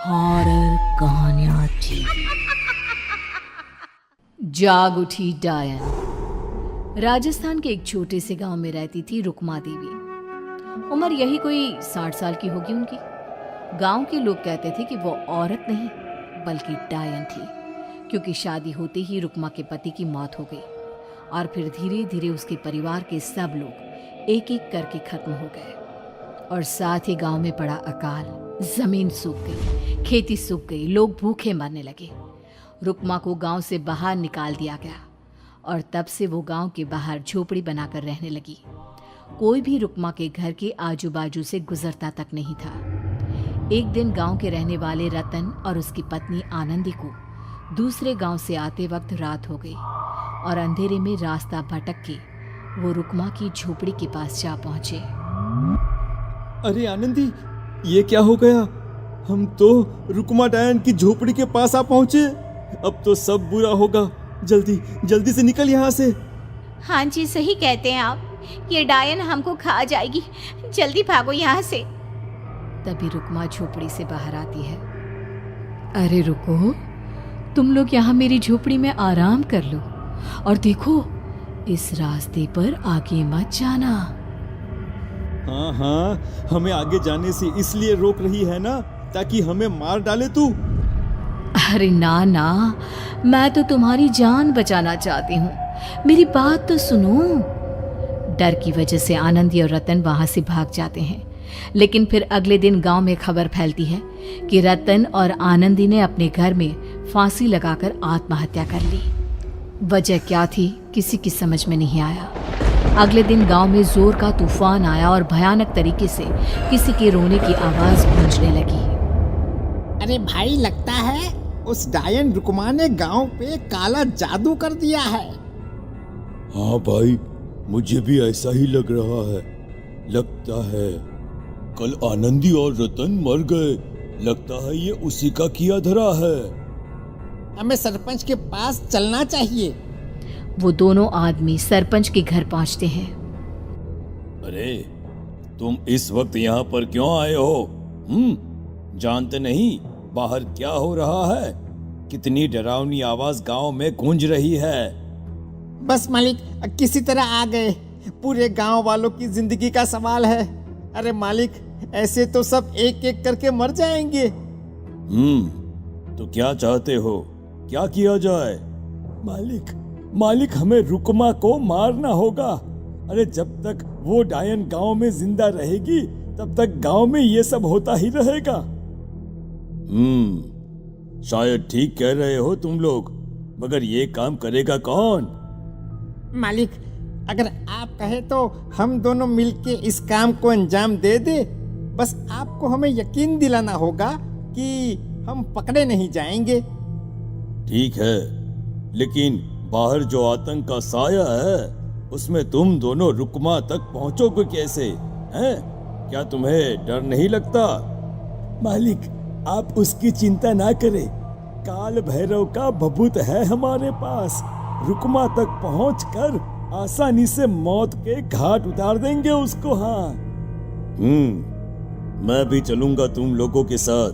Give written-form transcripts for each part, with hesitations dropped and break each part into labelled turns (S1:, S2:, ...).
S1: Horror कहानियां TV. जाग उठी डायन। राजस्थान के एक छोटे से गांव में रहती थी रुक्मा देवी। उम्र यही कोई 60 साल की होगी उनकी। गांव के लोग कहते थे कि वो औरत नहीं बल्कि डायन थी, क्योंकि शादी होते ही रुक्मा के पति की मौत हो गई और फिर धीरे धीरे उसके परिवार के सब लोग एक एक करके खत्म हो गए और साथ ही गांव में पड़ा अकाल। जमीन सूख गई, खेती सूख गई, लोग भूखे मरने लगे। रुक्मा को गांव से बाहर निकाल दिया गया और तब से वो गांव के बाहर झोपड़ी बनाकर रहने लगी। कोई भी रुक्मा के घर के आजू बाजू से गुजरता तक नहीं था। एक दिन गांव के रहने वाले रतन और उसकी पत्नी आनंदी को दूसरे गांव से आते वक्त रात हो गई और अंधेरे में रास्ता भटक के वो रुक्मा की झोपड़ी के पास जा पहुंचे।
S2: अरे आनंदी, ये क्या हो गया? हम तो रुक्मा डायन की झोपड़ी के पास आ पहुंचे। अब तो सब बुरा होगा। जल्दी जल्दी से निकल यहाँ से।
S3: हाँ जी, सही कहते हैं आप। ये डायन हमको खा जाएगी। जल्दी भागो यहाँ से।
S1: तभी रुक्मा झोपड़ी से बाहर आती है। अरे रुको, तुम लोग यहाँ मेरी झोपड़ी में आराम कर लो और देखो, इस रास्ते पर आगे मत जाना।
S2: हाँ, हमें आगे जाने से इसलिए रोक रही है ना, ताकि हमें मार डाले तू?
S1: अरे ना, मैं तो तुम्हारी जान बचाना चाहती हूँ। मेरी बात तो सुनो। डर की वजह से आनंदी और रतन वहां से भाग जाते हैं, लेकिन फिर अगले दिन गांव में खबर फैलती है कि रतन और आनंदी ने अपने घर में फांसी लगाकर आत्महत्या कर ली। वजह क्या थी किसी की समझ में नहीं आया। अगले दिन गांव में जोर का तूफान आया और भयानक तरीके से किसी के रोने की आवाज गूंजने लगी।
S4: अरे भाई, लगता है उस डायन रुक्मा ने गांव पे काला जादू कर दिया है।
S2: हाँ भाई, मुझे भी ऐसा ही लग रहा है। लगता है कल आनंदी और रतन मर गए। लगता है ये उसी का किया धरा है।
S4: हमें सरपंच के पास चलना चाहिए।
S1: वो दोनों आदमी सरपंच के घर पहुंचते हैं।
S2: अरे, तुम इस वक्त यहाँ पर क्यों आए हो? जानते नहीं बाहर क्या हो रहा है? कितनी डरावनी आवाज गांव में गूंज रही है।
S4: बस मालिक, किसी तरह आ गए। पूरे गांव वालों की जिंदगी का सवाल है। अरे मालिक, ऐसे तो सब एक एक करके मर जाएंगे।
S2: तो क्या चाहते हो? क्या किया जाए? मालिक, हमें रुक्मा को मारना होगा। अरे जब तक वो डायन गांव में जिंदा रहेगी तब तक गांव में ये सब होता ही रहेगा। शायद ठीक कह रहे हो तुम लोग, मगर ये काम करेगा कौन?
S4: मालिक, अगर आप कहे तो हम दोनों मिलके इस काम को अंजाम दे दे। बस आपको हमें यकीन दिलाना होगा कि हम पकड़े नहीं जाएंगे।
S2: ठीक है, लेकिन बाहर जो आतंक का साया है उसमें तुम दोनों रुक्मा तक पहुंचोगे कैसे? हैं? क्या तुम्हें डर नहीं लगता? मालिक, आप उसकी चिंता ना करें। काल भैरव का भभूत है हमारे पास। रुक्मा तक पहुंचकर आसानी से मौत के घाट उतार देंगे उसको। हाँ, मैं भी चलूंगा तुम लोगों के साथ।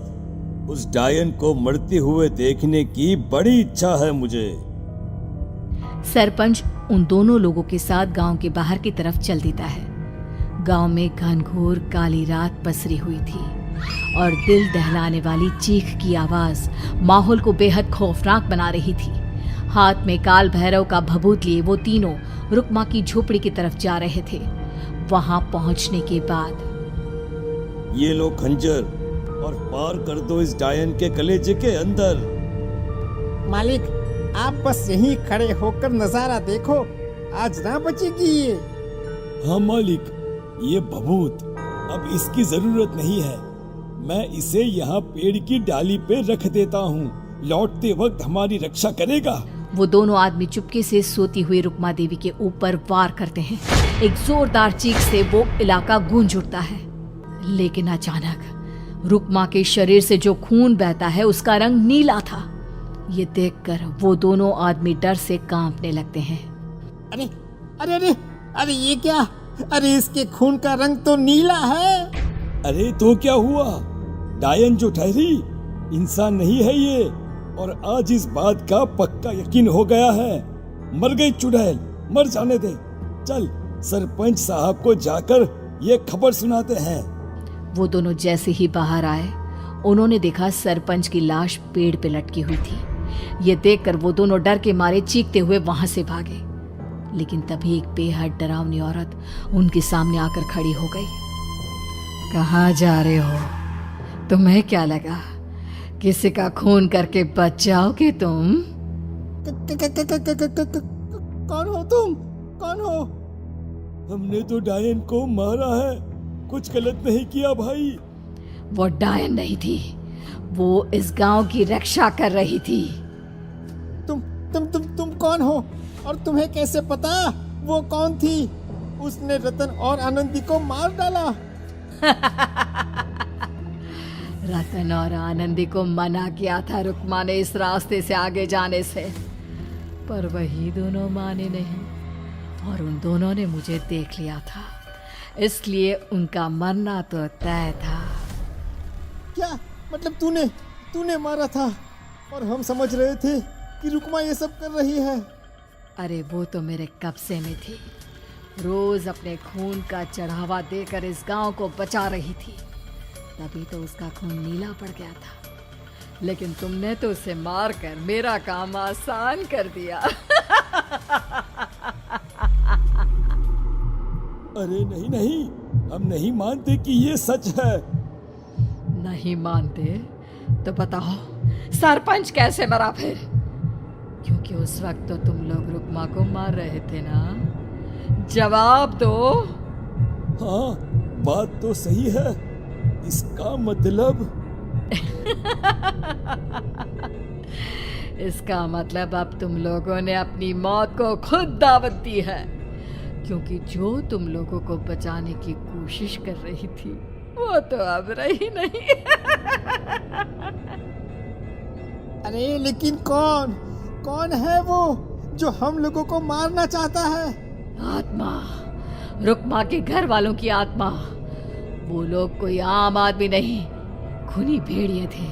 S2: उस डायन को मरते हुए देखने की बड़ी इच्छा है मुझे।
S1: सरपंच उन दोनों लोगों के साथ गांव के बाहर की तरफ चल देता है। गांव में घनघोर काली रात पसरी हुई थी और दिल दहलाने वाली चीख की आवाज माहौल को बेहद खौफनाक बना रही थी। हाथ में काल भैरव का भभूत लिए वो तीनों रुक्मा की झोपड़ी की तरफ जा रहे थे। वहां पहुंचने के बाद,
S2: ये लो खंजर और पार कर दो इस डायन के कलेजे के अंदर।
S4: मालिक, आप बस यहीं खड़े होकर नजारा देखो। आज ना बचेगी ये।
S2: हाँ मालिक, ये भभूत अब इसकी जरूरत नहीं है। मैं इसे यहाँ पेड़ की डाली पे रख देता हूँ। लौटते वक्त हमारी रक्षा करेगा।
S1: वो दोनों आदमी चुपके से सोती हुई रुक्मा देवी के ऊपर वार करते हैं। एक जोरदार चीख से वो इलाका गूंज उठता है, लेकिन अचानक रुक्मा के शरीर से जो खून बहता है उसका रंग नीला था। ये देखकर वो दोनों आदमी डर से कांपने लगते हैं।
S4: अरे अरे अरे अरे, ये क्या? अरे इसके खून का रंग तो नीला है।
S2: अरे तो क्या हुआ? डायन जो ठहरी इंसान नहीं है ये, और आज इस बात का पक्का यकीन हो गया है। मर गई चुड़ैल, मर जाने दे। चल सरपंच साहब को जाकर ये खबर सुनाते हैं।
S1: वो दोनों जैसे ही बाहर आए, उन्होंने देखा सरपंच की लाश पेड़ पे लटकी हुई थी। ये देखकर वो दोनों डर के मारे चीखते हुए वहां से भागे, लेकिन तभी एक बेहद डरावनी औरत उनके सामने आकर खड़ी हो गई। कहाँ जा रहे हो? तुम्हें क्या लगा किसी का खून करके बच जाओगे तुम?
S4: कौन हो तुम? कौन हो?
S2: हमने तो डायन को मारा है, कुछ गलत नहीं किया भाई।
S1: वो डायन नहीं थी, वो इस गांव की रक्षा कर रही थी।
S4: तुम कौन हो? और तुम्हें कैसे पता वो कौन थी? उसने रतन और आनंदी को मार डाला।
S1: रतन और आनंदी को मना किया था रुक्मा ने इस रास्ते से आगे जाने से, पर वही दोनों माने नहीं, और उन दोनों ने मुझे देख लिया था, इसलिए उनका मरना तो तय था।
S4: क्या मतलब तूने मारा था? और हम समझ रहे थे कि रुक्मा ये सब कर रही है।
S1: अरे वो तो मेरे कब्जे में थी, रोज अपने खून का चढ़ावा देकर इस गांव को बचा रही थी, तभी तो उसका खून नीला पड़ गया था। लेकिन तुमने तो उसे मारकर मेरा काम आसान कर दिया।
S2: अरे नहीं नहीं, हम नहीं मानते कि ये सच है।
S1: नहीं मानते तो बताओ सरपंच कैसे मरा फिर? क्योंकि उस वक्त तो तुम लोग रुक्मा को मार रहे थे ना। जवाब दो।
S2: हाँ, बात तो सही है। इसका मतलब
S1: इसका मतलब अब तुम लोगों ने अपनी मौत को खुद दावत दी है, क्योंकि जो तुम लोगों को बचाने की कोशिश कर रही थी वो तो अब रही नहीं।
S4: अरे लेकिन कौन है वो जो हम लोगों को मारना चाहता है?
S1: आत्मा, रुक्मा के घर वालों की आत्मा। वो लोग कोई आम आदमी नहीं, खूनी भेड़िए थे,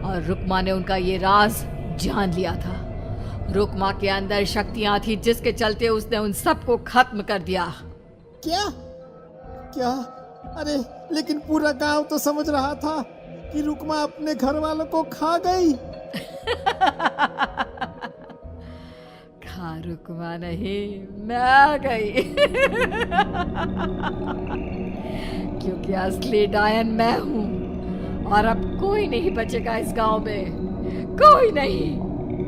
S1: और रुक्मा ने उनका ये राज जान लिया था। रुक्मा के अंदर शक्तियां थी जिसके चलते उसने उन सबको खत्म कर दिया।
S4: क्या? अरे लेकिन पूरा गांव तो समझ रहा था कि रुक्मा अपने घर वालों को खा गई।
S1: खा रुक्मा नहीं, मैं आ गई। क्योंकि असली डायन मैं हूं, और अब कोई नहीं बचेगा इस गांव में, कोई नहीं।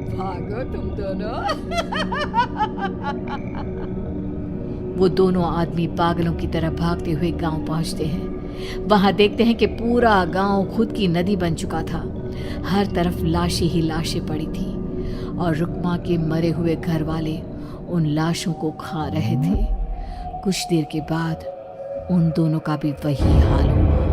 S1: भागो तुम दोनों। वो दोनों आदमी पागलों की तरह भागते हुए गांव पहुंचते हैं। वहां देखते हैं कि पूरा गांव खुद की नदी बन चुका था। हर तरफ लाशें ही लाशें पड़ी थी, और रुक्मा के मरे हुए घर वाले उन लाशों को खा रहे थे। कुछ देर के बाद उन दोनों का भी वही हाल हुआ।